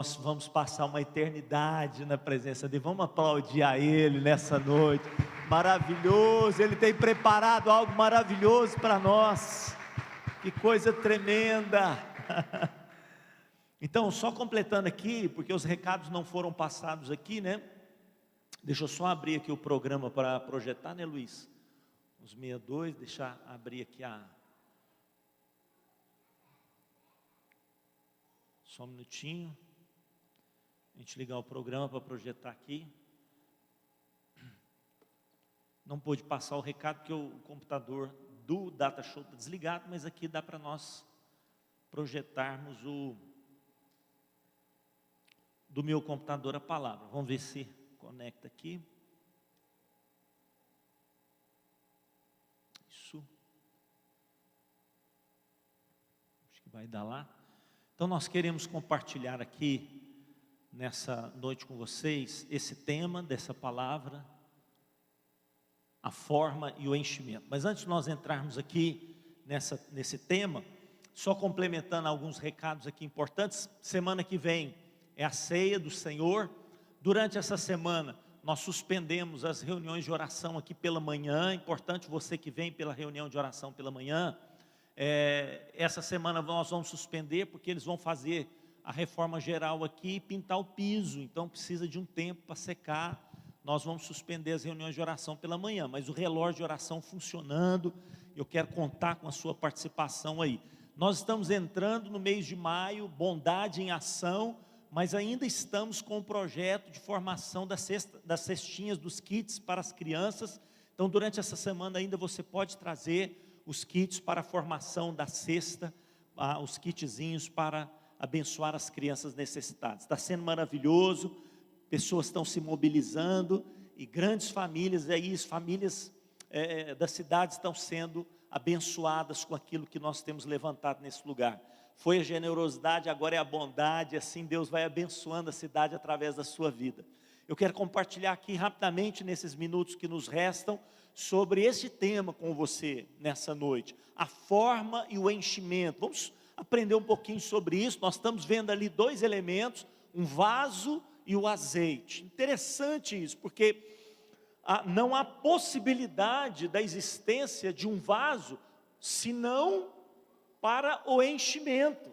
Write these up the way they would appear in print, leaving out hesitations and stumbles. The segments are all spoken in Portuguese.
Nós vamos passar uma eternidade na presença dele. Vamos aplaudir a Ele nessa noite. Maravilhoso, Ele tem preparado algo maravilhoso para nós. Que coisa tremenda. Então, só completando aqui, porque os recados não foram passados aqui, né? Deixa eu só abrir aqui o programa para projetar, né, Luiz? Os 62, deixa eu abrir aqui só um minutinho. A gente ligar o programa para projetar aqui. Não pôde passar o recado porque o computador do Data Show está desligado, mas aqui dá para nós projetarmos do meu computador a palavra. Vamos ver se conecta aqui. Isso. Acho que vai dar lá. Então nós queremos compartilhar aqui nessa noite com vocês esse tema dessa palavra, a forma e o enchimento. Mas antes de nós entrarmos aqui nesse tema, só complementando alguns recados aqui importantes. Semana que vem é a ceia do Senhor. Durante essa semana nós suspendemos as reuniões de oração aqui pela manhã. É importante você que vem pela reunião de oração pela manhã, essa semana nós vamos suspender porque eles vão fazer a reforma geral aqui e pintar o piso, então precisa de um tempo para secar. Nós vamos suspender as reuniões de oração pela manhã, mas o relógio de oração funcionando, eu quero contar com a sua participação aí. Nós estamos entrando no mês de maio, bondade em ação, mas ainda estamos com o projeto de formação das cestinhas, dos kits para as crianças. Então durante essa semana ainda você pode trazer os kits para a formação da cesta, os kitzinhos para abençoar as crianças necessitadas. Está sendo maravilhoso, pessoas estão se mobilizando e grandes famílias, famílias da cidade estão sendo abençoadas com aquilo que nós temos levantado nesse lugar. Foi a generosidade, agora é a bondade, assim Deus vai abençoando a cidade através da sua vida. Eu quero compartilhar aqui rapidamente, nesses minutos que nos restam, sobre esse tema com você nessa noite, a forma e o enchimento. Vamos aprender um pouquinho sobre isso. Nós estamos vendo ali dois elementos, um vaso e o azeite. Interessante isso, porque não há possibilidade da existência de um vaso, senão para o enchimento.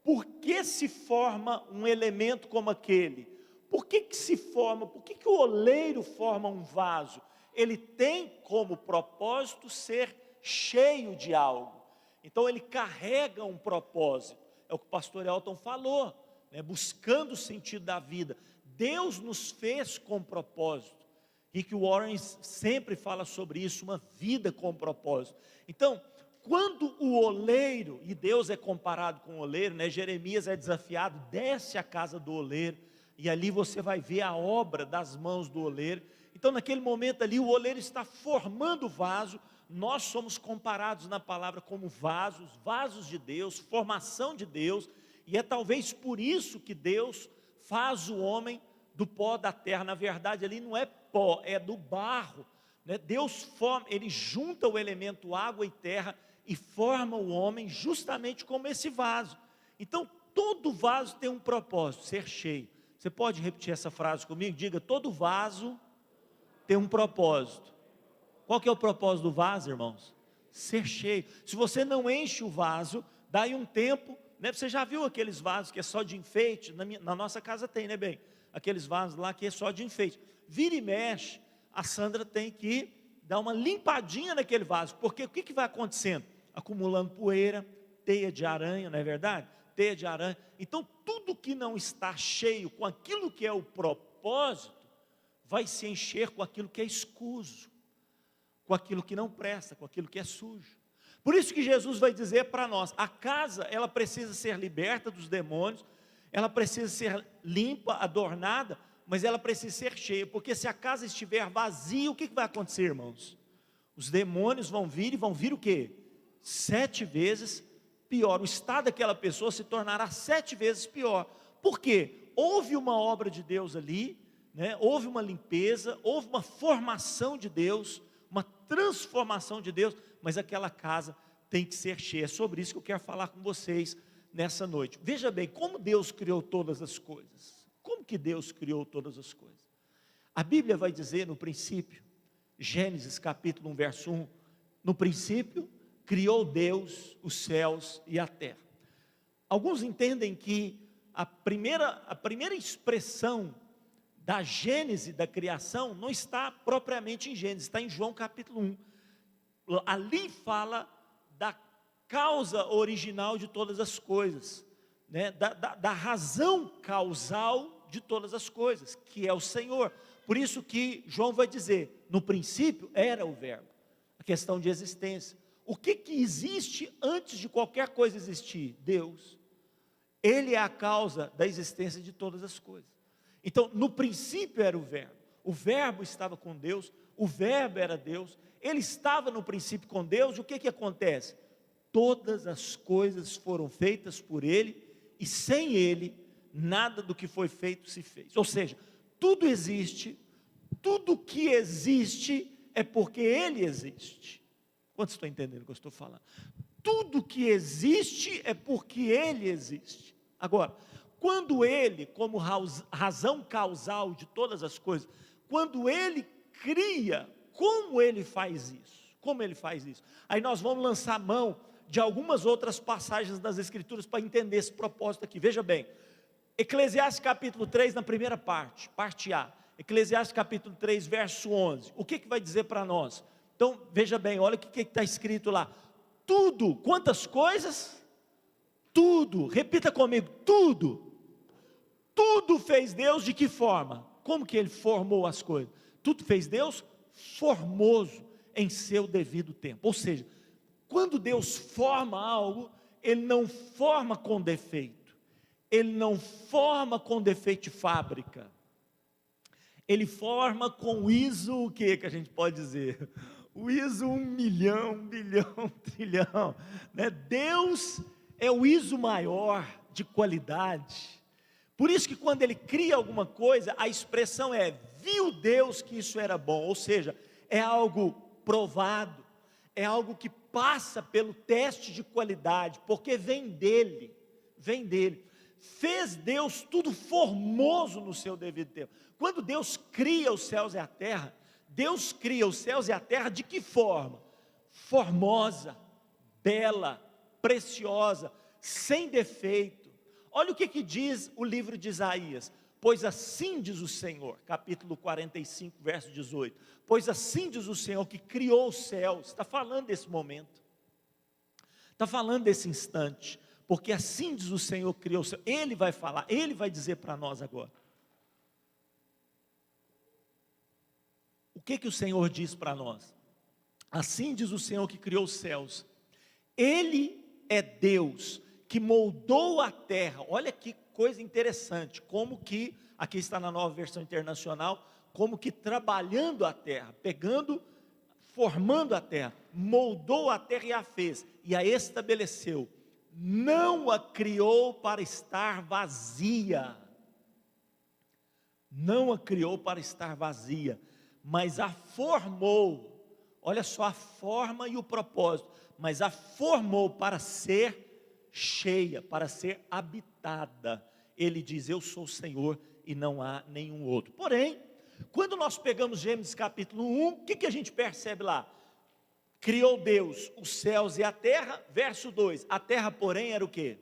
Por que se forma um elemento como aquele? Por que que o oleiro forma um vaso? Ele tem como propósito ser cheio de algo. Então ele carrega um propósito, é o que o pastor Elton falou, né? Buscando o sentido da vida. Deus nos fez com propósito, e que o Warren sempre fala sobre isso, uma vida com propósito. Então, quando o oleiro, e Deus é comparado com o oleiro, né? Jeremias é desafiado, desce à casa do oleiro, e ali você vai ver a obra das mãos do oleiro. Então naquele momento ali o oleiro está formando o vaso. Nós somos comparados na palavra como vasos de Deus, formação de Deus, e é talvez por isso que Deus faz o homem do pó da terra. Na verdade ali não é pó, é do barro, né? Deus forma, Ele junta o elemento água e terra e forma o homem justamente como esse vaso. Então todo vaso tem um propósito, ser cheio. Você pode repetir essa frase comigo? Diga: todo vaso tem um propósito. Qual que é o propósito do vaso, irmãos? Ser cheio. Se você não enche o vaso, daí um tempo, né? Você já viu aqueles vasos que é só de enfeite? Na nossa casa tem, né, bem? Aqueles vasos lá que é só de enfeite. Vira e mexe, a Sandra tem que dar uma limpadinha naquele vaso, porque o que vai acontecendo? Acumulando poeira, teia de aranha, não é verdade? Teia de aranha. Então tudo que não está cheio com aquilo que é o propósito, vai se encher com aquilo que é escuso, com aquilo que não presta, com aquilo que é sujo. Por isso que Jesus vai dizer para nós, a casa ela precisa ser liberta dos demônios, ela precisa ser limpa, adornada, mas ela precisa ser cheia, porque se a casa estiver vazia, o que vai acontecer, irmãos? Os demônios vão vir, e vão vir o quê? 7 vezes pior. O estado daquela pessoa se tornará 7 vezes pior. Por quê? Houve uma obra de Deus ali, né? Houve uma limpeza, houve uma formação de Deus, uma transformação de Deus, mas aquela casa tem que ser cheia. É sobre isso que eu quero falar com vocês nessa noite. Veja bem, como Deus criou todas as coisas. Como que Deus criou todas as coisas? A Bíblia vai dizer no princípio, Gênesis capítulo 1, verso 1, no princípio criou Deus os céus e a terra. Alguns entendem que a primeira expressão da Gênese, da criação, não está propriamente em Gênesis, está em João capítulo 1. Ali fala da causa original de todas as coisas, né? da razão causal de todas as coisas, que é o Senhor. Por isso que João vai dizer, no princípio era o verbo, a questão de existência. O que existe antes de qualquer coisa existir? Deus. Ele é a causa da existência de todas as coisas. Então, no princípio era o verbo estava com Deus, o verbo era Deus, ele estava no princípio com Deus. O que acontece? Todas as coisas foram feitas por ele, e sem ele, nada do que foi feito se fez. Ou seja, tudo existe, tudo que existe é porque ele existe. Quantos estão entendendo o que eu estou falando? Tudo que existe é porque ele existe. Agora, quando ele, como razão causal de todas as coisas, quando ele cria, como ele faz isso? Como ele faz isso? Aí nós vamos lançar mão de algumas outras passagens das Escrituras para entender esse propósito aqui. Veja bem, Eclesiastes capítulo 3, na primeira parte, parte A. Eclesiastes capítulo 3, verso 11. O que vai dizer para nós? Então, veja bem, olha o que está escrito lá. Tudo, quantas coisas? Tudo, repita comigo, tudo. Tudo fez Deus de que forma? Como que ele formou as coisas? Tudo fez Deus formoso em seu devido tempo. Ou seja, quando Deus forma algo, ele não forma com defeito. Ele não forma com defeito de fábrica. Ele forma com o ISO, o que a gente pode dizer? O ISO 1 milhão, bilhão, trilhão, né? Deus é o ISO maior de qualidade. Por isso que quando ele cria alguma coisa, a expressão é, viu Deus que isso era bom. Ou seja, é algo provado, é algo que passa pelo teste de qualidade, porque vem dele, vem dele. Fez Deus tudo formoso no seu devido tempo. Quando Deus cria os céus e a terra, Deus cria os céus e a terra de que forma? Formosa, bela, preciosa, sem defeito. Olha o que diz o livro de Isaías. Pois assim diz o Senhor, capítulo 45, verso 18. Pois assim diz o Senhor que criou os céus. Está falando desse momento, está falando desse instante. Porque assim diz o Senhor que criou o céu. Ele vai falar, ele vai dizer para nós agora. O que o Senhor diz para nós? Assim diz o Senhor que criou os céus. Ele é Deus que moldou a terra. Olha que coisa interessante, como que, aqui está na Nova Versão Internacional, como que trabalhando a terra, pegando, formando a terra, moldou a terra e a fez, e a estabeleceu. Não a criou para estar vazia, não a criou para estar vazia, mas a formou. Olha só a forma e o propósito, mas a formou para ser cheia, para ser habitada. Ele diz, eu sou o Senhor e não há nenhum outro. Porém, quando nós pegamos Gênesis capítulo 1, o que a gente percebe lá? Criou Deus os céus e a terra, verso 2, a terra porém era o quê?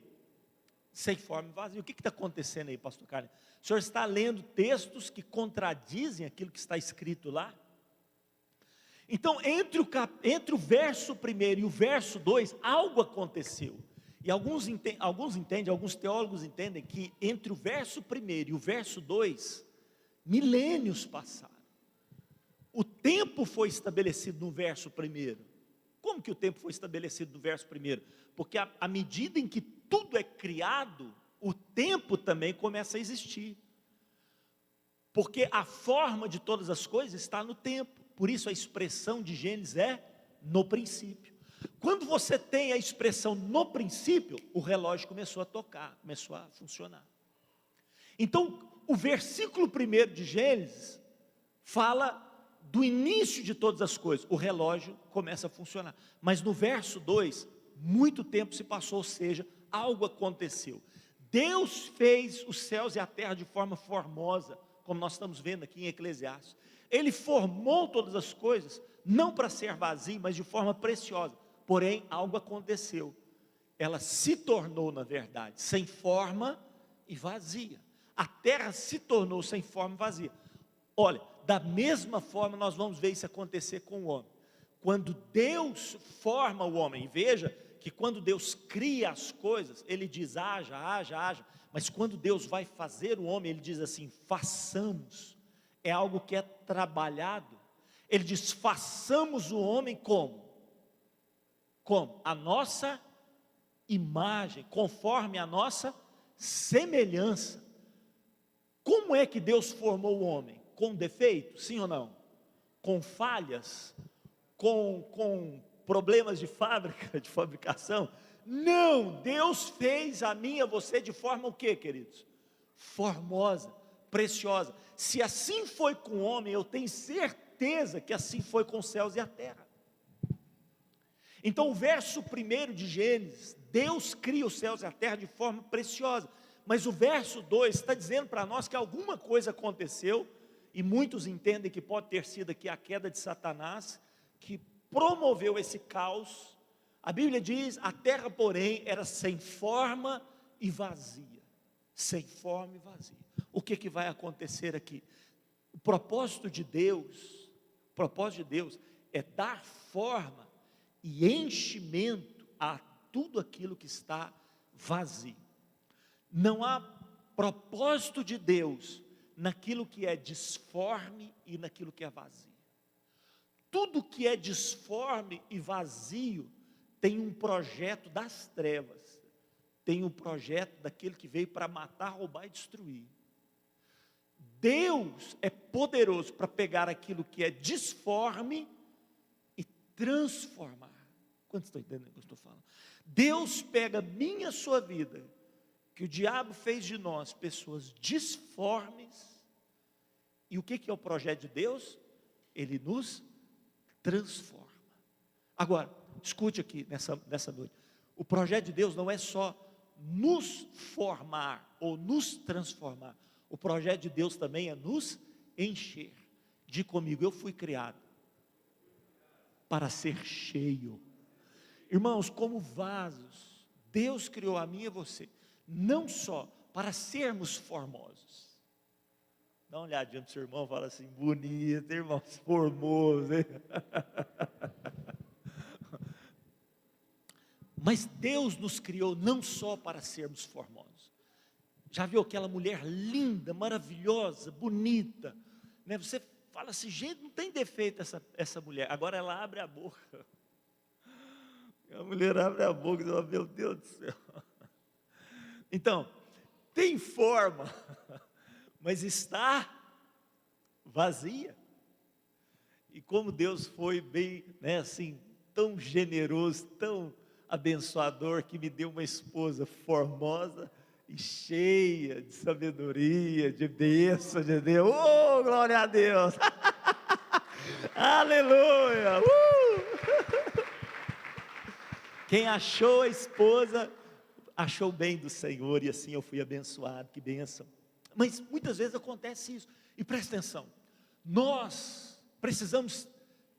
Sem forma e vazio. O que está acontecendo aí, pastor Carlos? O senhor está lendo textos que contradizem aquilo que está escrito lá? Então, entre o verso 1 e o verso 2, algo aconteceu. E alguns teólogos entendem que entre o verso 1 e o verso 2, milênios passaram. O tempo foi estabelecido no verso 1. Como que o tempo foi estabelecido no verso 1? Porque à medida em que tudo é criado, o tempo também começa a existir. Porque a forma de todas as coisas está no tempo. Por isso a expressão de Gênesis é no princípio. Quando você tem a expressão no princípio, o relógio começou a tocar, começou a funcionar. Então, o versículo 1 de Gênesis fala do início de todas as coisas, o relógio começa a funcionar. Mas no verso 2, muito tempo se passou, ou seja, algo aconteceu. Deus fez os céus e a terra de forma formosa, como nós estamos vendo aqui em Eclesiastes. Ele formou todas as coisas, não para ser vazio, mas de forma preciosa. Porém, algo aconteceu. Ela se tornou, na verdade, sem forma e vazia. A terra se tornou sem forma e vazia. Olha, da mesma forma nós vamos ver isso acontecer com o homem. Quando Deus forma o homem, e veja que quando Deus cria as coisas, Ele diz haja, haja, haja. Mas quando Deus vai fazer o homem, Ele diz assim, façamos. É algo que é trabalhado. Ele diz, façamos o homem como? Como? A nossa imagem, conforme a nossa semelhança. Como é que Deus formou o homem? Com defeito, sim ou não? Com falhas? Com problemas de fábrica, de fabricação? Não, Deus fez a mim e a você de forma o quê, queridos? Formosa, preciosa. Se assim foi com o homem, eu tenho certeza que assim foi com os céus e a terra. Então o verso 1 de Gênesis, Deus cria os céus e a terra de forma preciosa. Mas o verso 2 está dizendo para nós que alguma coisa aconteceu, e muitos entendem que pode ter sido aqui a queda de Satanás, que promoveu esse caos. A Bíblia diz, a terra porém era sem forma e vazia. Sem forma e vazia. O que vai acontecer aqui? O propósito de Deus é dar forma e enchimento a tudo aquilo que está vazio. Não há propósito de Deus naquilo que é disforme e naquilo que é vazio. Tudo que é disforme e vazio tem um projeto das trevas, tem um projeto daquele que veio para matar, roubar e destruir. Deus é poderoso para pegar aquilo que é disforme e transformar. Quantos estão entendendo o que eu estou falando? Deus pega minha e sua vida, que o diabo fez de nós pessoas disformes, e o que é o projeto de Deus? Ele nos transforma. Agora, escute aqui nessa noite, o projeto de Deus não é só nos formar ou nos transformar, o projeto de Deus também é nos encher. Diga comigo, eu fui criado para ser cheio. Irmãos, como vasos, Deus criou a mim e a você, não só para sermos formosos. Dá uma olhadinha para o seu irmão e fala assim, bonito, irmão, formoso, hein? Mas Deus nos criou não só para sermos formosos. Já viu aquela mulher linda, maravilhosa, bonita, né? Você fala assim, gente, não tem defeito essa mulher. Agora ela abre a boca. A mulher abre a boca e diz, meu Deus do céu. Então, tem forma, mas está vazia. E como Deus foi bem, né, assim, tão generoso, tão abençoador, que me deu uma esposa formosa e cheia de sabedoria, de bênção de Deus. Oh, glória a Deus! Aleluia! Quem achou a esposa, achou bem do Senhor, e assim eu fui abençoado, que bênção. Mas muitas vezes acontece isso, e presta atenção, nós precisamos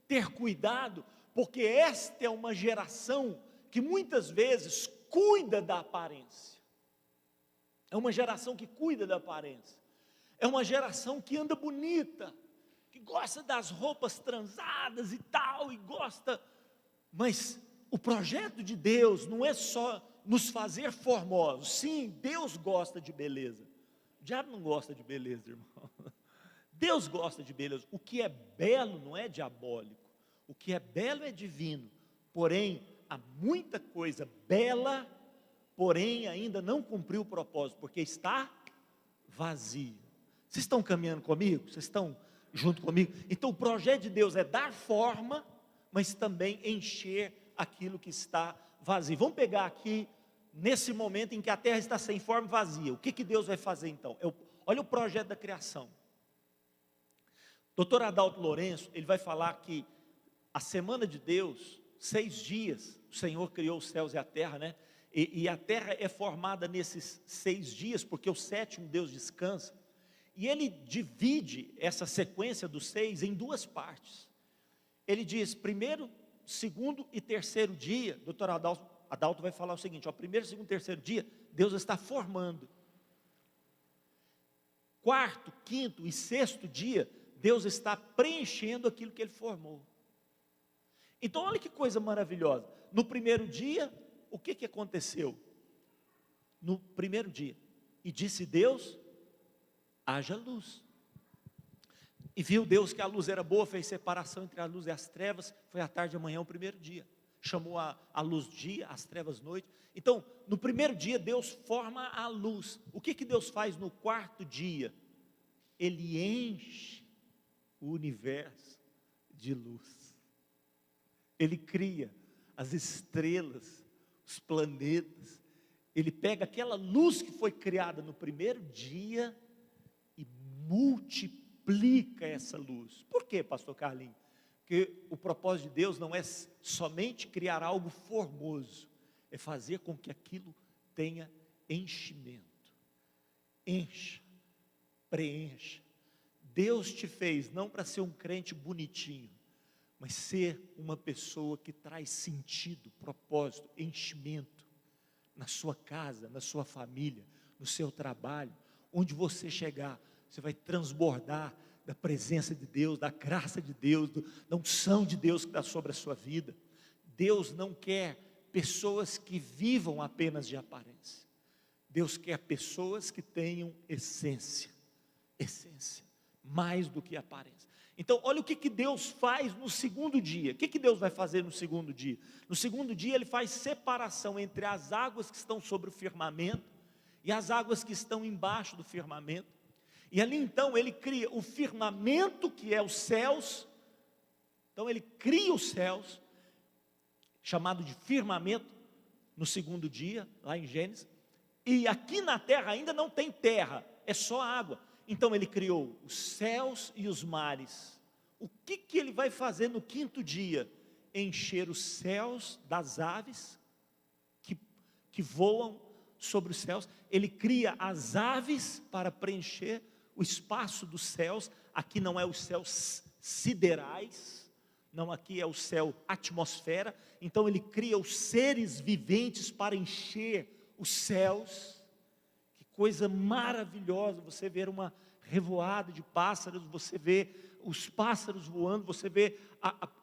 ter cuidado, porque esta é uma geração que muitas vezes cuida da aparência. É uma geração que cuida da aparência. É uma geração que anda bonita, que gosta das roupas transadas e tal, e gosta, mas o projeto de Deus não é só nos fazer formosos. Sim, Deus gosta de beleza. O diabo não gosta de beleza, irmão. Deus gosta de beleza. O que é belo não é diabólico. O que é belo é divino. Porém, há muita coisa bela, porém ainda não cumpriu o propósito, porque está vazio. Vocês estão caminhando comigo? Vocês estão junto comigo? Então o projeto de Deus é dar forma, mas também encher aquilo que está vazio. Vamos pegar aqui, nesse momento em que a terra está sem forma e vazia, o que Deus vai fazer então? Olha o projeto da criação. Dr. Adalto Lourenço, ele vai falar que a semana de Deus, 6 dias, o Senhor criou os céus e a terra, né? e a terra é formada nesses 6 dias, porque o sétimo Deus descansa, e ele divide essa sequência dos 6 em 2 partes. Ele diz, primeiro, segundo e terceiro dia, doutor Adalto vai falar o seguinte, primeiro, segundo e terceiro dia, Deus está formando. Quarto, quinto e sexto dia, Deus está preenchendo aquilo que Ele formou. Então olha que coisa maravilhosa, no primeiro dia, o que aconteceu? No primeiro dia, e disse Deus, haja luz. E viu Deus que a luz era boa, fez separação entre a luz e as trevas, foi à tarde e amanhã o primeiro dia. Chamou a luz dia, as trevas noite. Então, no primeiro dia, Deus forma a luz. O que Deus faz no quarto dia? Ele enche o universo de luz. Ele cria as estrelas, os planetas. Ele pega aquela luz que foi criada no primeiro dia e multiplica essa luz. Por quê, pastor Carlinhos? Porque o propósito de Deus não é somente criar algo formoso, é fazer com que aquilo tenha enchimento. Encha, preencha. Deus te fez não para ser um crente bonitinho, mas ser uma pessoa que traz sentido, propósito, enchimento na sua casa, na sua família, no seu trabalho, onde você chegar, você vai transbordar da presença de Deus, da graça de Deus, da unção de Deus que está sobre a sua vida. Deus não quer pessoas que vivam apenas de aparência. Deus quer pessoas que tenham essência, mais do que aparência. Então olha o que Deus faz no segundo dia. O que Deus vai fazer no segundo dia? No segundo dia Ele faz separação entre as águas que estão sobre o firmamento e as águas que estão embaixo do firmamento. E ali então Ele cria o firmamento, que é os céus. Então Ele cria os céus, chamado de firmamento, no segundo dia, lá em Gênesis. E aqui na terra ainda não tem terra, é só água. Então Ele criou os céus e os mares. O que Ele vai fazer no quinto dia? Encher os céus das aves que voam sobre os céus. Ele cria as aves para preencher o espaço dos céus. Aqui não é os céus siderais, não, aqui é o céu atmosfera. Então Ele cria os seres viventes para encher os céus. Que coisa maravilhosa, você ver uma revoada de pássaros, você vê os pássaros voando, você vê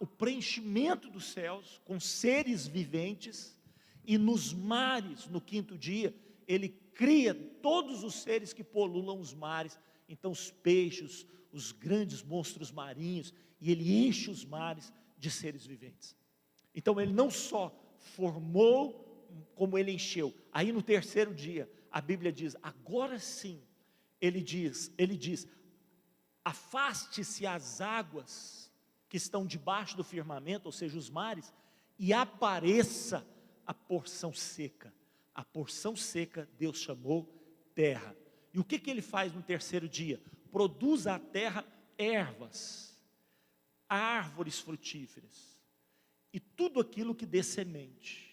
o preenchimento dos céus com seres viventes. E nos mares, no quinto dia, Ele cria todos os seres que polulam os mares. Então os peixes, os grandes monstros marinhos, e Ele enche os mares de seres viventes. Então Ele não só formou, como Ele encheu. Aí no terceiro dia, a Bíblia diz, agora sim, Ele diz, afaste-se as águas que estão debaixo do firmamento, ou seja, os mares, e apareça a porção seca. A porção seca Deus chamou terra. E o que Ele faz no terceiro dia? Produz a terra ervas, árvores frutíferas, e tudo aquilo que dê semente,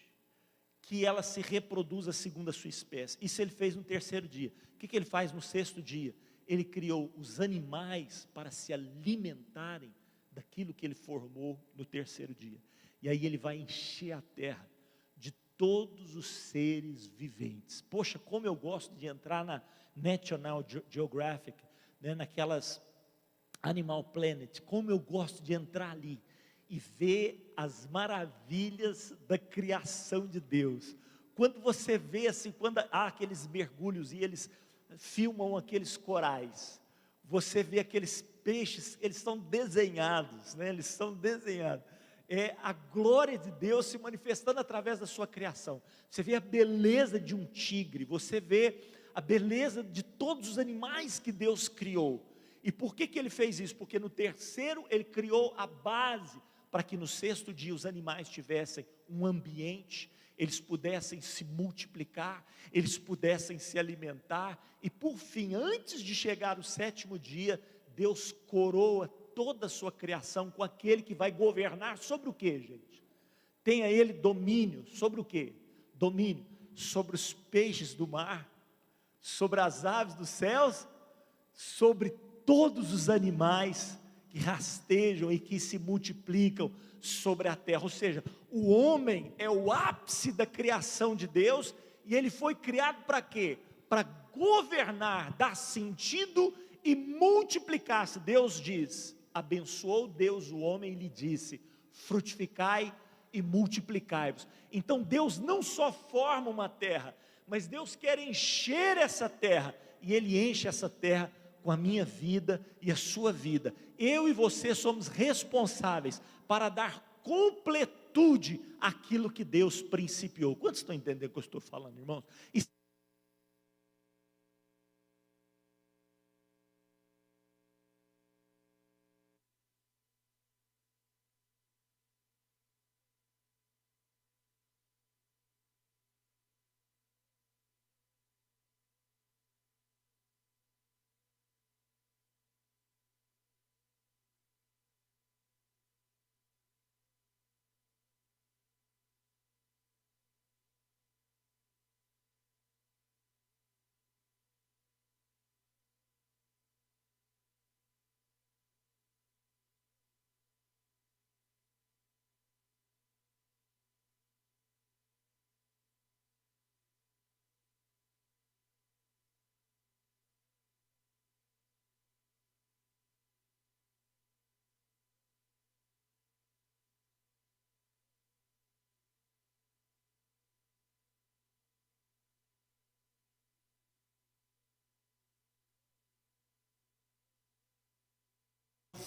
que ela se reproduza segundo a sua espécie. Isso Ele fez no terceiro dia. O que Ele faz no sexto dia? Ele criou os animais para se alimentarem daquilo que Ele formou no terceiro dia. E aí Ele vai encher a terra de todos os seres viventes. Poxa, como eu gosto de entrar na National Geographic, né, naquelas Animal Planet, como eu gosto de entrar ali e ver as maravilhas da criação de Deus. Quando você vê assim, quando há aqueles mergulhos e eles filmam aqueles corais, você vê aqueles peixes, eles são desenhados, né? Eles são desenhados. É a glória de Deus se manifestando através da sua criação. Você vê a beleza de um tigre, você vê a beleza de todos os animais que Deus criou. E por que Ele fez isso? Porque no terceiro Ele criou a base para que no sexto dia os animais tivessem um ambiente, eles pudessem se multiplicar, eles pudessem se alimentar. E por fim, antes de chegar o sétimo dia, Deus coroa toda a sua criação com aquele que vai governar sobre o que, gente? Tenha Ele domínio sobre o que? Domínio sobre os peixes do mar, sobre as aves dos céus, sobre todos os animais que rastejam e que se multiplicam sobre a terra. Ou seja, o homem é o ápice da criação de Deus, e ele foi criado para quê? Para governar, dar sentido e multiplicar-se. Deus diz, abençoou Deus o homem e lhe disse: frutificai e multiplicai-vos. Então Deus não só forma uma terra, mas Deus quer encher essa terra, e Ele enche essa terra com a minha vida e a sua vida. Eu e você somos responsáveis para dar completude àquilo que Deus principiou. Quantos estão entendendo o que eu estou falando, irmãos?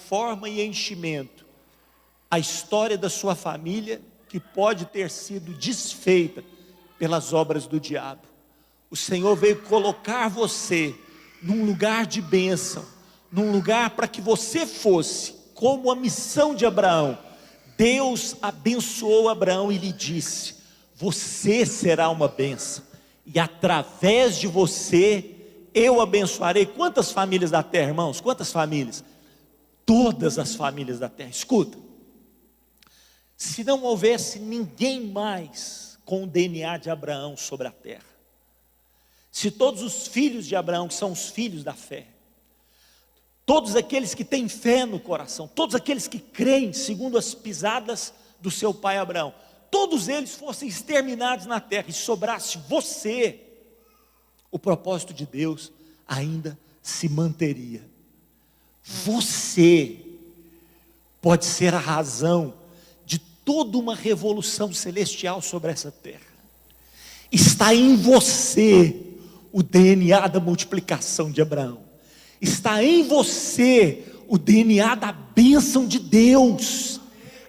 Forma e enchimento, a história da sua família, que pode ter sido desfeita pelas obras do diabo. O Senhor veio colocar você num lugar de bênção, num lugar para que você fosse, como a missão de Abraão. Deus abençoou Abraão e lhe disse: você será uma bênção, e através de você eu abençoarei. Quantas famílias da terra, irmãos? Quantas famílias? Todas as famílias da terra. Escuta, se não houvesse ninguém mais com o DNA de Abraão sobre a terra, se todos os filhos de Abraão, que são os filhos da fé, todos aqueles que têm fé no coração, todos aqueles que creem segundo as pisadas do seu pai Abraão, todos eles fossem exterminados na terra e sobrasse você, o propósito de Deus ainda se manteria. Você pode ser a razão de toda uma revolução celestial sobre essa terra. Está em você o DNA da multiplicação de Abraão. Está em você o DNA da bênção de Deus.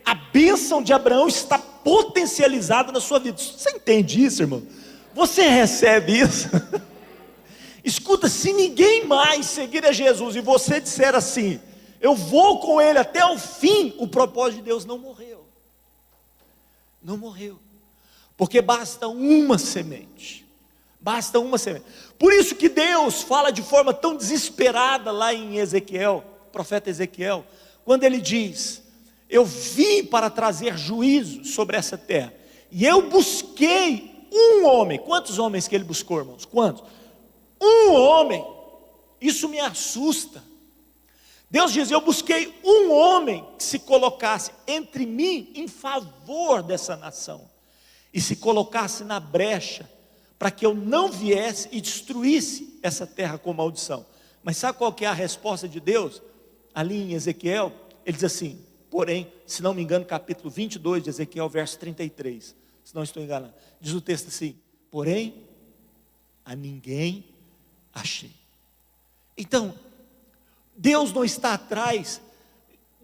A bênção de Abraão está potencializada na sua vida. Você entende isso, irmão? Você recebe isso? Escuta, se ninguém mais seguir a Jesus e você disser assim: eu vou com Ele até o fim, o propósito de Deus não morreu. Não morreu. Porque basta uma semente. Basta uma semente. Por isso que Deus fala de forma tão desesperada lá em Ezequiel, profeta Ezequiel, quando ele diz: eu vim para trazer juízo sobre essa terra, e eu busquei um homem. Quantos homens que ele buscou, irmãos? Quantos? Um homem. Isso me assusta. Deus diz: eu busquei um homem que se colocasse entre mim em favor dessa nação, e se colocasse na brecha, para que eu não viesse e destruísse essa terra com maldição. Mas sabe qual que é a resposta de Deus? Ali em Ezequiel, ele diz assim, porém, se não me engano, capítulo 22 de Ezequiel, verso 33, se não estou enganado, diz o texto assim: porém, a ninguém achei. Então, Deus não está atrás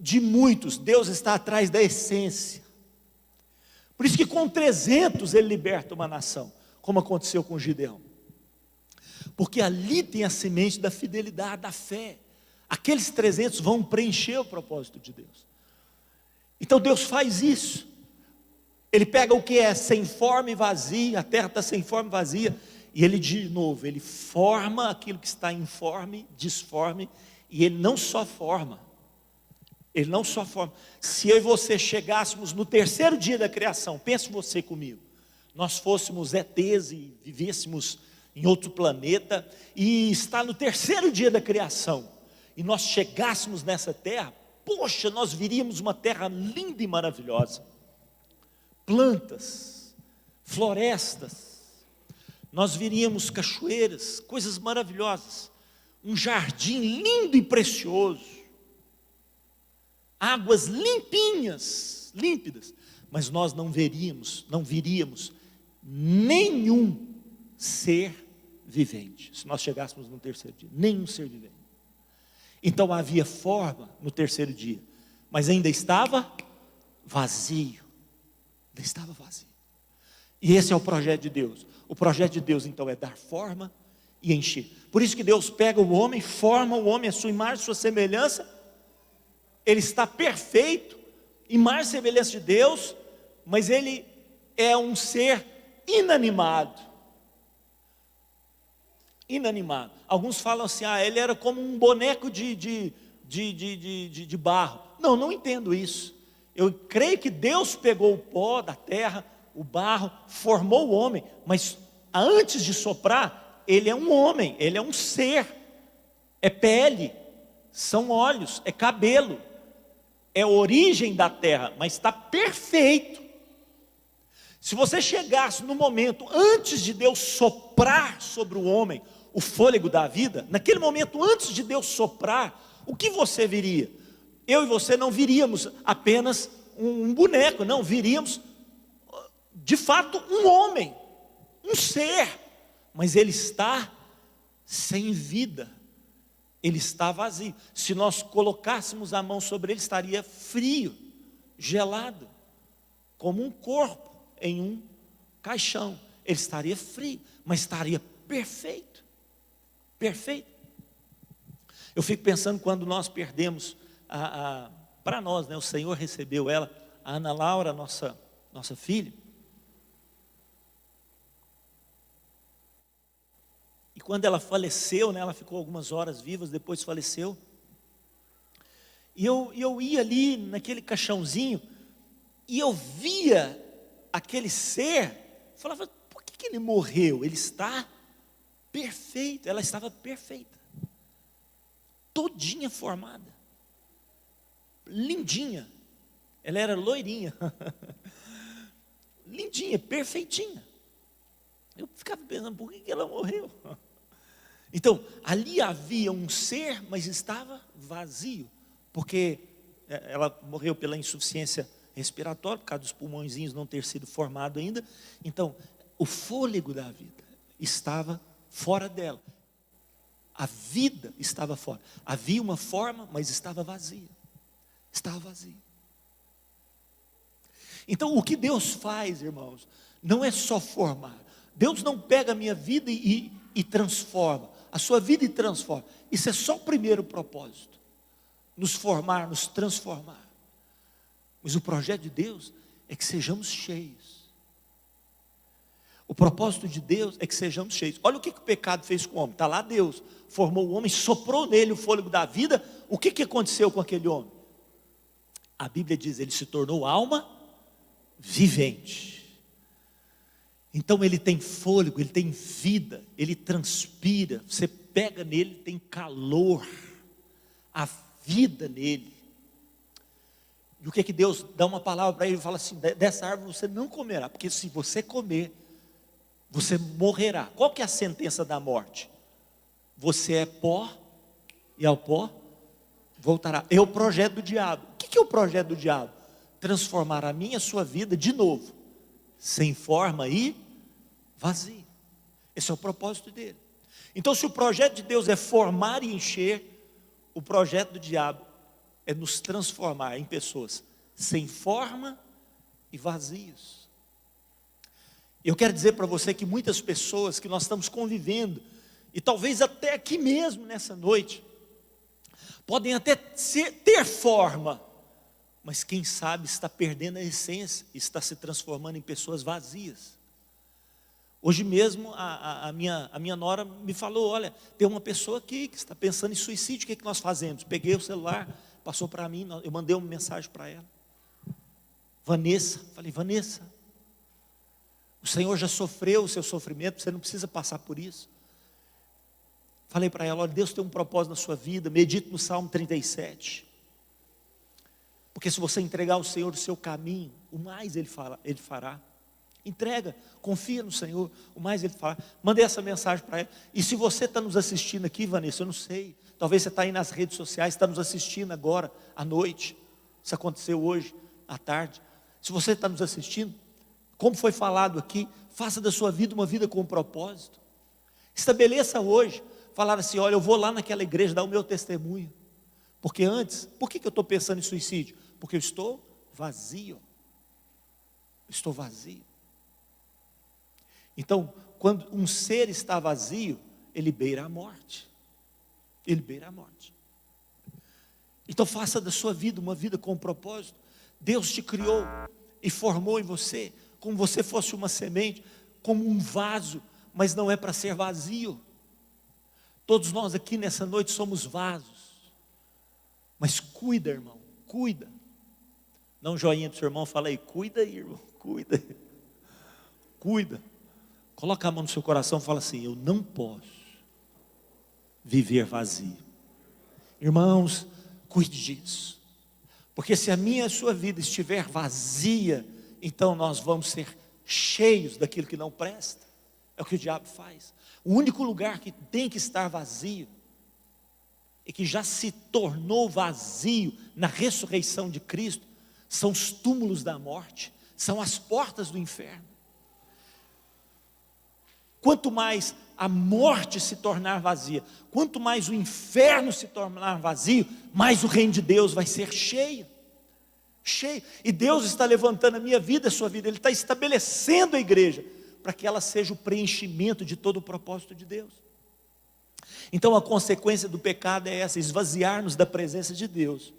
de muitos, Deus está atrás da essência. Por isso que com 300 ele liberta uma nação, como aconteceu com Gideão, porque ali tem a semente da fidelidade, da fé. Aqueles 300 vão preencher o propósito de Deus. Então Deus faz isso. Ele pega o que é sem forma e vazia, a terra está sem forma e vazia, e ele de novo, ele forma aquilo que está informe, disforme, e ele não só forma, ele não só forma. Se eu e você chegássemos no terceiro dia da criação, pense você comigo, nós fôssemos ETs e vivêssemos em outro planeta, e está no terceiro dia da criação, e nós chegássemos nessa terra, poxa, nós viríamos uma terra linda e maravilhosa, plantas, florestas, nós viríamos cachoeiras, coisas maravilhosas, um jardim lindo e precioso, águas limpinhas, límpidas, mas nós não viríamos nenhum ser vivente, se nós chegássemos no terceiro dia, nenhum ser vivente. Então havia forma no terceiro dia, mas ainda estava vazio, ainda estava vazio. E esse é o projeto de Deus. O projeto de Deus então é dar forma e encher. Por isso que Deus pega o homem, forma o homem à sua imagem, à sua semelhança. Ele está perfeito, imagem e semelhança de Deus, mas ele é um ser inanimado. Inanimado. Alguns falam assim, ele era como um boneco de barro. Não, não entendo isso. Eu creio que Deus pegou o pó da terra, o barro, formou o homem, mas antes de soprar, ele é um homem, ele é um ser, é pele, são olhos, é cabelo, é a origem da terra, mas está perfeito. Se você chegasse no momento antes de Deus soprar sobre o homem o fôlego da vida, naquele momento antes de Deus soprar, o que você viria? Eu e você não viríamos apenas um boneco, não, viríamos de fato um homem, um ser, mas ele está sem vida, ele está vazio. Se nós colocássemos a mão sobre ele, estaria frio, gelado, como um corpo em um caixão. Ele estaria frio, mas estaria perfeito, perfeito. Eu fico pensando quando nós perdemos para nós, né, o Senhor recebeu ela, a Ana Laura, nossa filha. E quando ela faleceu, né, ela ficou algumas horas vivas, depois faleceu. E eu ia ali naquele caixãozinho, e eu via aquele ser, falava, por que ele morreu? Ele está perfeito, ela estava perfeita, todinha formada, lindinha, ela era loirinha, lindinha, perfeitinha. Eu ficava pensando, por que ela morreu? Então, ali havia um ser, mas estava vazio, porque ela morreu pela insuficiência respiratória, por causa dos pulmõezinhos não ter sido formado ainda. Então, o fôlego da vida estava fora dela, a vida estava fora, havia uma forma, mas estava vazia, estava vazio. Então, o que Deus faz, irmãos, não é só formar. Deus não pega a minha vida e transforma, a sua vida e transforma. Isso é só o primeiro propósito, nos formar, nos transformar. Mas o projeto de Deus é que sejamos cheios. O propósito de Deus é que sejamos cheios. Olha o que o pecado fez com o homem. Está lá Deus, formou o homem, soprou nele o fôlego da vida. O que aconteceu com aquele homem? A Bíblia diz, ele se tornou alma vivente. Então ele tem fôlego, ele tem vida, ele transpira, você pega nele, tem calor, a vida nele. E o que Deus dá uma palavra para ele e fala assim, dessa árvore você não comerá, porque se você comer, você morrerá. Qual que é a sentença da morte? Você é pó, e ao pó voltará. É o projeto do diabo. O que é o projeto do diabo? Transformar a minha e a sua vida de novo, sem forma e vazio. Esse é o propósito dele. Então, se o projeto de Deus é formar e encher, o projeto do diabo é nos transformar em pessoas sem forma e vazios. Eu quero dizer para você que muitas pessoas que nós estamos convivendo, e talvez até aqui mesmo nessa noite, podem até ter forma, mas quem sabe está perdendo a essência, está se transformando em pessoas vazias. Hoje mesmo a minha nora me falou, olha, tem uma pessoa aqui que está pensando em suicídio, o que nós fazemos? Peguei o celular, passou para mim, eu mandei uma mensagem para ela. Vanessa, falei, Vanessa, O Senhor já sofreu o seu sofrimento, você não precisa passar por isso. Falei para ela, olha, Deus tem um propósito na sua vida, medite no Salmo 37. Porque se você entregar ao Senhor o seu caminho, o mais Ele fará. Entrega, confia no Senhor, o mais Ele fará. Mandei essa mensagem para ela. E se você está nos assistindo aqui, Vanessa, eu não sei, talvez você está aí nas redes sociais, está nos assistindo agora, à noite. Isso aconteceu hoje, à tarde. Se você está nos assistindo, como foi falado aqui, faça da sua vida uma vida com um propósito. Estabeleça hoje, falar assim, olha, eu vou lá naquela igreja dar o meu testemunho. Porque antes, por que eu estou pensando em suicídio? Porque eu estou vazio. Estou vazio. Então, quando um ser está vazio, ele beira a morte. Ele beira a morte. Então faça da sua vida uma vida com um propósito. Deus te criou e formou em você, como você fosse uma semente, como um vaso, mas não é para ser vazio. Todos nós aqui nessa noite somos vasos. Mas cuida, irmão, cuida. Dá um joinha para o seu irmão, fala aí, cuida aí, irmão, cuida. Cuida. Coloca a mão no seu coração e fala assim, eu não posso viver vazio. Irmãos, cuide disso. Porque se a minha e a sua vida estiver vazia, então nós vamos ser cheios daquilo que não presta. É o que o diabo faz. O único lugar que tem que estar vazio, e que já se tornou vazio na ressurreição de Cristo, são os túmulos da morte, são as portas do inferno. Quanto mais a morte se tornar vazia, quanto mais o inferno se tornar vazio, mais o reino de Deus vai ser cheio. Cheio. E Deus está levantando a minha vida, a sua vida, Ele está estabelecendo a igreja, para que ela seja o preenchimento de todo o propósito de Deus. Então a consequência do pecado é essa, esvaziar-nos da presença de Deus.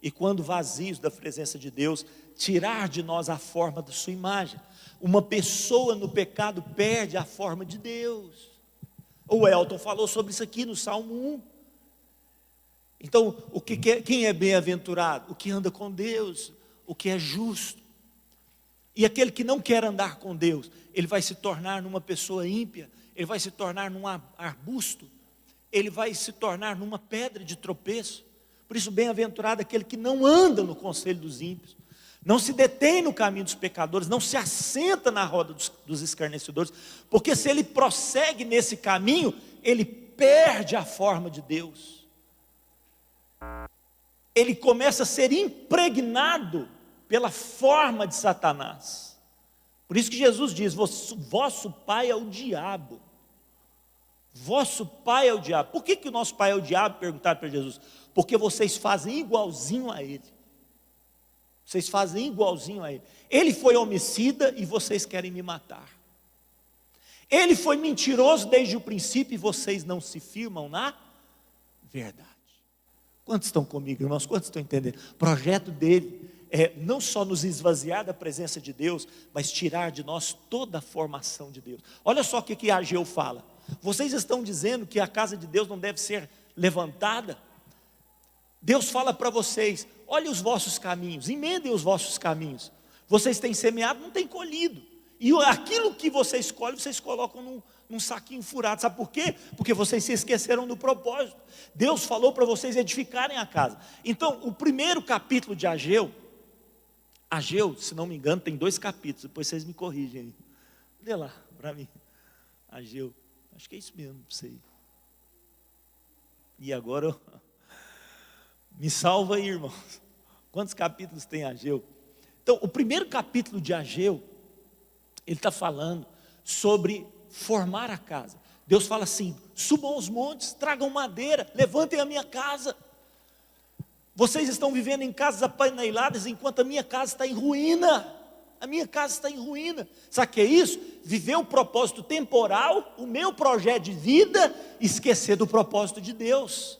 E quando vazios da presença de Deus, tirar de nós a forma da sua imagem. Uma pessoa no pecado perde a forma de Deus. O Elton falou sobre isso aqui no Salmo 1. Então, quem é bem-aventurado? O que anda com Deus, o que é justo. E aquele que não quer andar com Deus, ele vai se tornar numa pessoa ímpia, ele vai se tornar num arbusto, ele vai se tornar numa pedra de tropeço. Por isso, bem-aventurado aquele que não anda no conselho dos ímpios, não se detém no caminho dos pecadores, não se assenta na roda dos escarnecedores, porque se ele prossegue nesse caminho, ele perde a forma de Deus. Ele começa a ser impregnado pela forma de Satanás. Por isso que Jesus diz, vosso pai é o diabo. Vosso pai é o diabo. Por que o nosso pai é o diabo? Perguntaram para Jesus. Porque vocês fazem igualzinho a ele. Vocês fazem igualzinho a ele. Ele foi homicida e vocês querem me matar. Ele foi mentiroso desde o princípio e vocês não se firmam na verdade. Quantos estão comigo, irmãos? Quantos estão entendendo? O projeto dele é não só nos esvaziar da presença de Deus, mas tirar de nós toda a formação de Deus. Olha só o que Ageu fala. Vocês estão dizendo que a casa de Deus não deve ser levantada? Deus fala para vocês, olhem os vossos caminhos, emendem os vossos caminhos. Vocês têm semeado, não têm colhido. E aquilo que vocês colhem, vocês colocam num saquinho furado. Sabe por quê? Porque vocês se esqueceram do propósito. Deus falou para vocês edificarem a casa. Então, o primeiro capítulo de Ageu, se não me engano, tem 2 capítulos, depois vocês me corrigem aí. Dê lá para mim. Ageu, acho que é isso mesmo, não sei. E agora, me salva aí, irmãos. Quantos capítulos tem Ageu? Então, o primeiro capítulo de Ageu, ele está falando sobre formar a casa. Deus fala assim, subam os montes, tragam madeira, levantem a minha casa. Vocês estão vivendo em casas apaneiladas, enquanto a minha casa está em ruína. A minha casa está em ruína. Sabe o que é isso? Viver o propósito temporal, o meu projeto de vida, esquecer do propósito de Deus.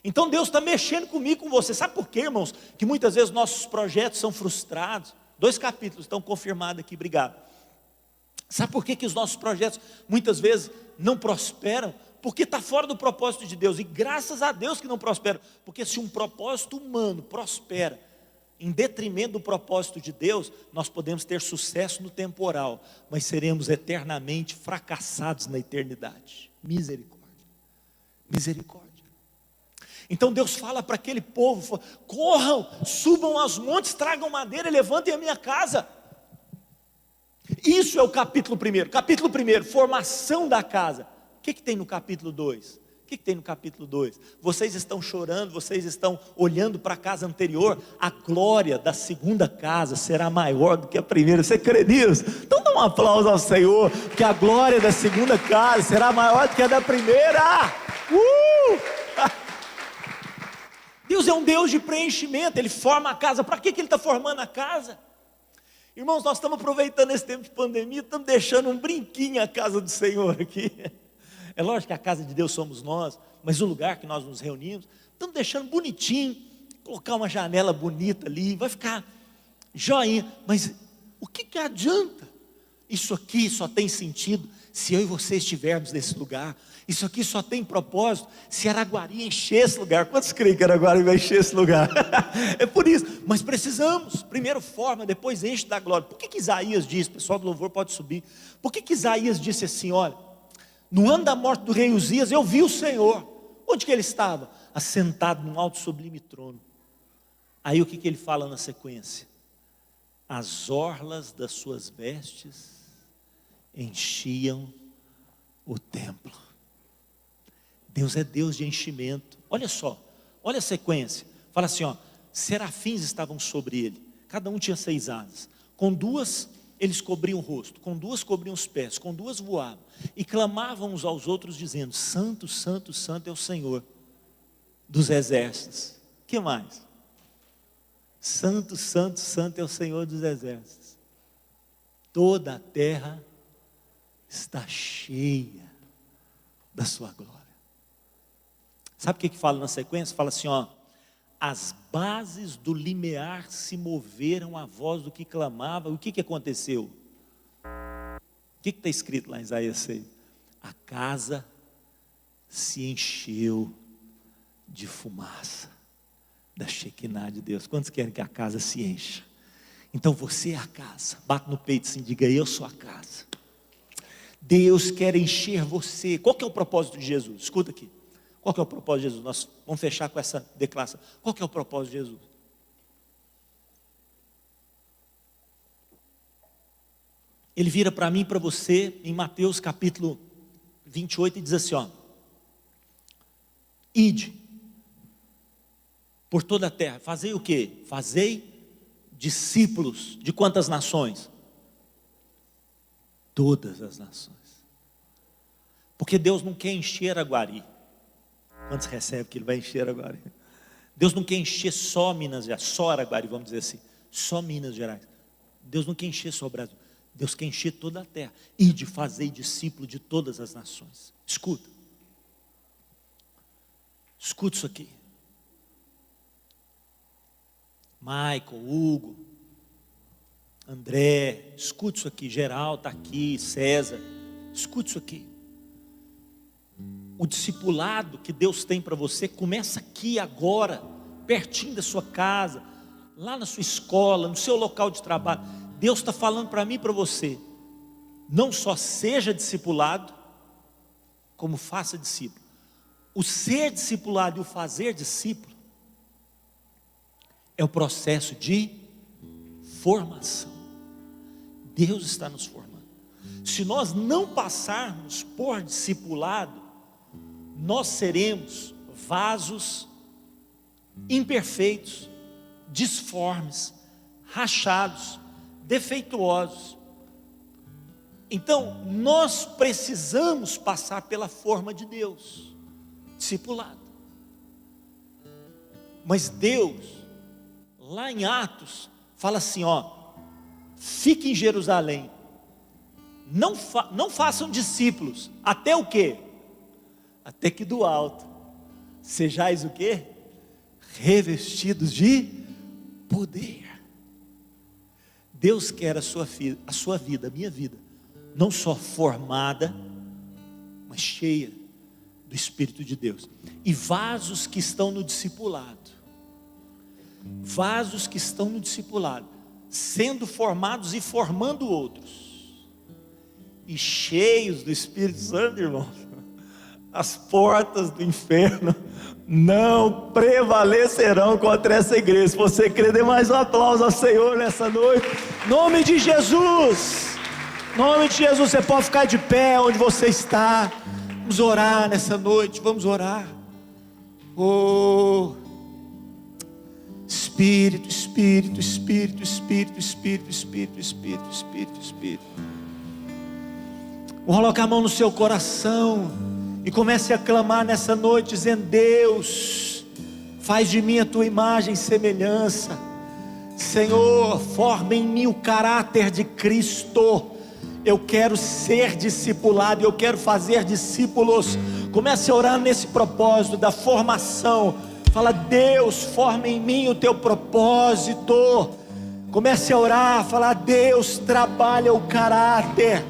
Então Deus está mexendo comigo, com você. Sabe por quê, irmãos? Que muitas vezes nossos projetos são frustrados. 2 capítulos estão confirmados aqui, obrigado. Sabe por que os nossos projetos muitas vezes não prosperam? Porque está fora do propósito de Deus. E graças a Deus que não prosperam. Porque se um propósito humano prospera, em detrimento do propósito de Deus, nós podemos ter sucesso no temporal, mas seremos eternamente fracassados na eternidade. Misericórdia. Misericórdia. Então Deus fala para aquele povo: corram, subam aos montes, tragam madeira e levantem a minha casa. Isso é o capítulo 1. Capítulo 1, formação da casa. O que tem no capítulo 2? O que tem no capítulo 2? Vocês estão chorando, vocês estão olhando para a casa anterior. A glória da segunda casa será maior do que a primeira. Você crê nisso? Então dá um aplauso ao Senhor, que a glória da segunda casa será maior do que a da primeira. Deus é um Deus de preenchimento. Ele forma a casa. Para que Ele está formando a casa? Irmãos, nós estamos aproveitando esse tempo de pandemia, estamos deixando um brinquinho a casa do Senhor aqui. É lógico que a casa de Deus somos nós, mas o lugar que nós nos reunimos, estamos deixando bonitinho, colocar uma janela bonita ali, vai ficar joinha. Mas o que adianta? Isso aqui só tem sentido se eu e você estivermos nesse lugar. Isso aqui só tem propósito se Araguari encher esse lugar. Quantos creem que Araguari vai encher esse lugar? É por isso, mas precisamos. Primeiro forma, depois enche da glória. Por que Isaías disse, o pessoal do louvor pode subir, por que Isaías disse assim: olha, no ano da morte do rei Uzias, eu vi o Senhor. Onde que ele estava? Assentado num alto sublime trono. Aí o que ele fala na sequência? As orlas das suas vestes enchiam o templo. Deus é Deus de enchimento. Olha só, olha a sequência. Fala assim, ó: serafins estavam sobre ele, cada um tinha 6 asas. Com 2 eles cobriam o rosto, com 2 cobriam os pés, com 2 voavam, e clamavam uns aos outros dizendo: santo, santo, santo é o Senhor dos exércitos. Que mais? Santo, santo, santo é o Senhor dos exércitos. Toda a terra está cheia da sua glória. Sabe o que fala na sequência? Fala assim, ó: as bases do limiar se moveram à voz do que clamava. O que aconteceu? O que está escrito lá em Isaías 6? A casa se encheu de fumaça da Shekinah de Deus. Quantos querem que a casa se encha? Então você é a casa. Bate no peito assim, diga: eu sou a casa. Deus quer encher você. Qual que é o propósito de Jesus? Escuta aqui. Qual que é o propósito de Jesus? Nós vamos fechar com essa declaração. Qual que é o propósito de Jesus? Ele vira para mim e para você em Mateus capítulo 28 e diz assim, ó: ide por toda a terra, fazei o quê? Fazei discípulos de quantas nações? Todas as nações. Porque Deus não quer encher Araguari. Quantos recebem que Ele vai encher Araguari? Deus não quer encher só Minas Gerais, só Araguari, vamos dizer assim, só Minas Gerais. Deus não quer encher só o Brasil. Deus quer encher toda a terra. Ide, fazei discípulo de todas as nações. Escuta. Escuta isso aqui. Michael, Hugo, André, escuta isso aqui. Geraldo está aqui, César, escuta isso aqui. O discipulado que Deus tem para você começa aqui agora, pertinho da sua casa, lá na sua escola, no seu local de trabalho. Deus está falando para mim e para você: não só seja discipulado, como faça discípulo. O ser discipulado e o fazer discípulo é o processo de formação. Deus está nos formando. Se nós não passarmos por discipulado, nós seremos vasos imperfeitos, disformes, rachados, defeituosos. Então, nós precisamos passar pela forma de Deus, discipulado. Mas Deus, lá em Atos, fala assim, ó: fique em Jerusalém, não façam discípulos, até o quê? Até que do alto sejais o quê? Revestidos de poder. Deus quer a sua vida, a minha vida, não só formada, mas cheia do Espírito de Deus. E vasos que estão no discipulado, vasos que estão no discipulado, sendo formados e formando outros, e cheios do Espírito Santo, irmãos, as portas do inferno não prevalecerão contra essa igreja. Se você crê, dê mais um aplauso ao Senhor nessa noite, em nome de Jesus. Em nome de Jesus, você pode ficar de pé onde você está. Vamos orar nessa noite, vamos orar. Oh, Espírito, Espírito, Espírito, Espírito, Espírito, Espírito, Espírito, Espírito, Espírito. Coloque a mão no seu coração e comece a clamar nessa noite, dizendo: Deus, faz de mim a tua imagem e semelhança. Senhor, forma em mim o caráter de Cristo. Eu quero ser discipulado, eu quero fazer discípulos. Comece a orar nesse propósito da formação. Fala: Deus, forma em mim o teu propósito. Comece a orar, falar: Deus, trabalha o caráter.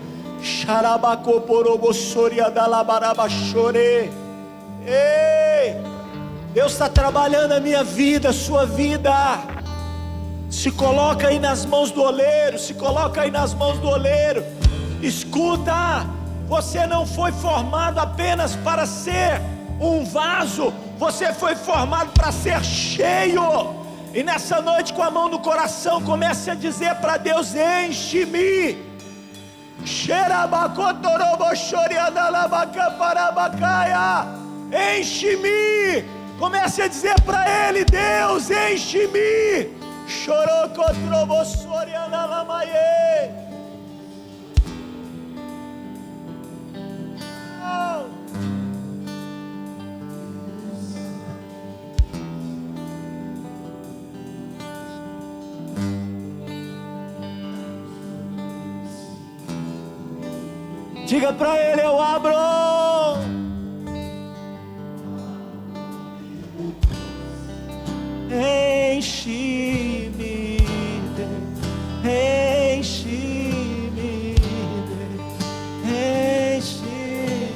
Ei, Deus está trabalhando a minha vida, a sua vida. Se coloca aí nas mãos do oleiro, se coloca aí nas mãos do oleiro. Escuta, você não foi formado apenas para ser um vaso, você foi formado para ser cheio. E nessa noite, com a mão no coração, comece a dizer para Deus: enche-me. Enche-me. Comece a dizer para Ele: Deus, enche-me. Diga para Ele: eu abro. Enche-me, enche-me, enche-me.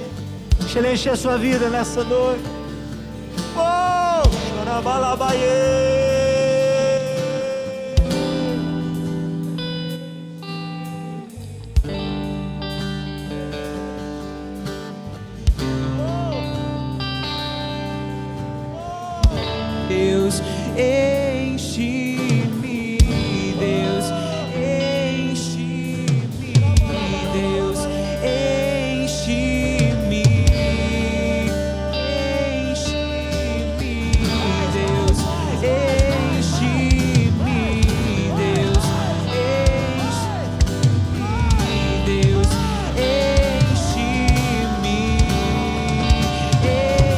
Deixa Ele encher a sua vida nessa noite. Oh, chorabalabaie. Deus, enche-me, Deus, enche-me, Deus, enche-me, enche-me, Deus, enche-me, Deus, enche-me, Deus, enche-me, enche-me,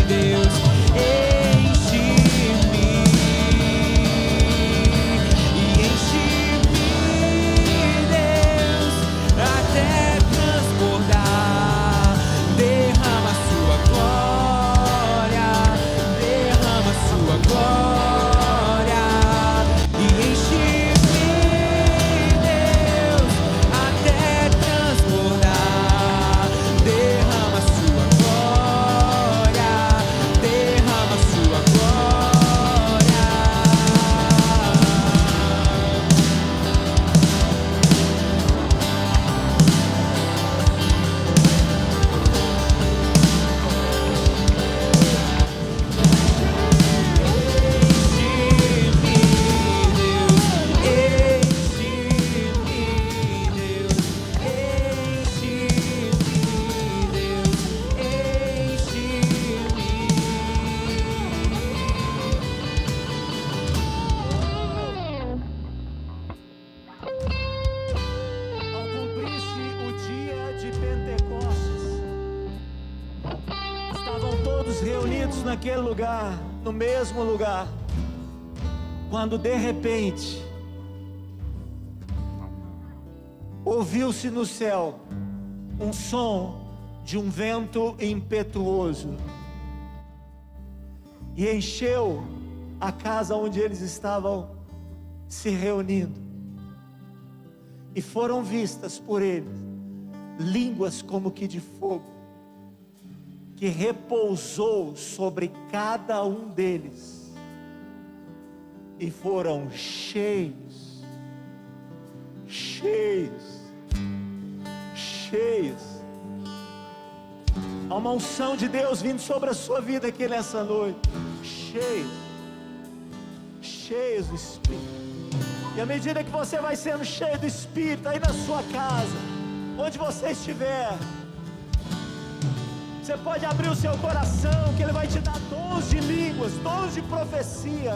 Deus. Reunidos naquele lugar, no mesmo lugar, quando de repente ouviu-se no céu um som de um vento impetuoso e encheu a casa onde eles estavam se reunindo, e foram vistas por eles línguas como que de fogo, que repousou sobre cada um deles, e foram cheios, cheios, cheios. Há uma unção de Deus vindo sobre a sua vida aqui nessa noite, cheios, cheios do Espírito. E à medida que você vai sendo cheio do Espírito, aí na sua casa, onde você estiver, você pode abrir o seu coração, que Ele vai te dar dons de línguas, dons de profecia.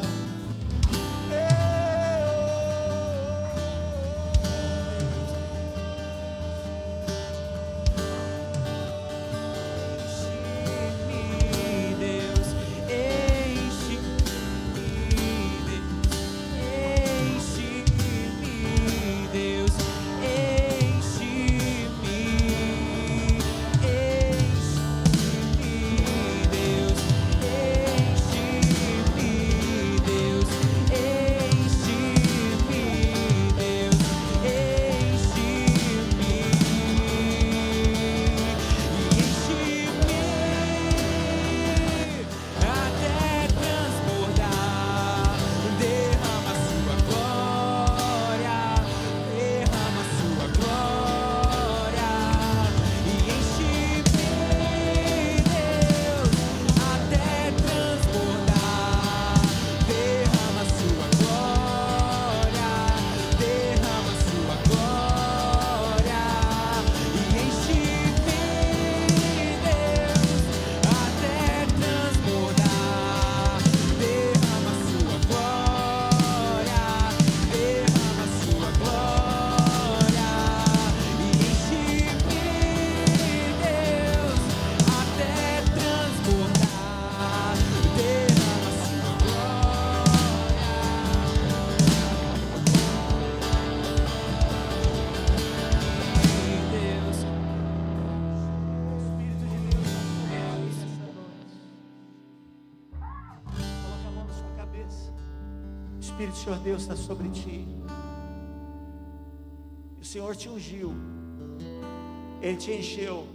O Espírito do Senhor Deus está sobre ti. O Senhor te ungiu, Ele te encheu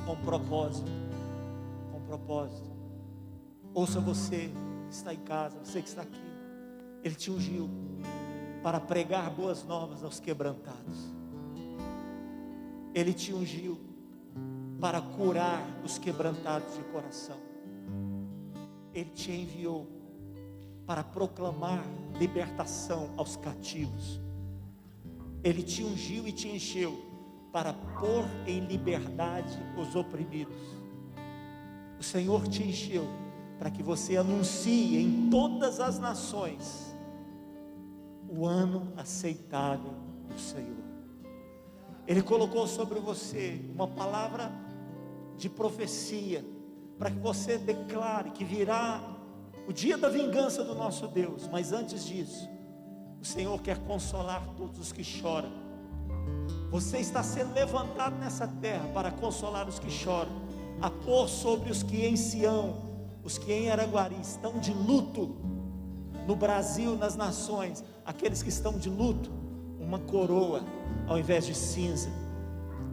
com propósito. Com propósito. Ouça você que está em casa, você que está aqui. Ele te ungiu para pregar boas novas aos quebrantados. Ele te ungiu para curar os quebrantados de coração. Ele te enviou para proclamar libertação aos cativos. Ele te ungiu e te encheu para pôr em liberdade os oprimidos. O Senhor te encheu para que você anuncie em todas as nações o ano aceitável do Senhor. Ele colocou sobre você uma palavra de profecia, para que você declare que virá o dia da vingança do nosso Deus. Mas antes disso, o Senhor quer consolar todos os que choram. Você está sendo levantado nessa terra para consolar os que choram, a pôr sobre os que em Sião, os que em Araguari estão de luto, no Brasil, nas nações, aqueles que estão de luto, uma coroa ao invés de cinza,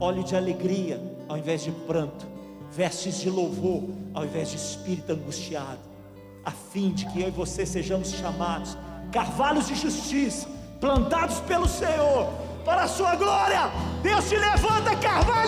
óleo de alegria ao invés de pranto, vestes de louvor ao invés de espírito angustiado, a fim de que eu e você sejamos chamados carvalhos de justiça, plantados pelo Senhor, para a sua glória. Deus te levanta, carvalho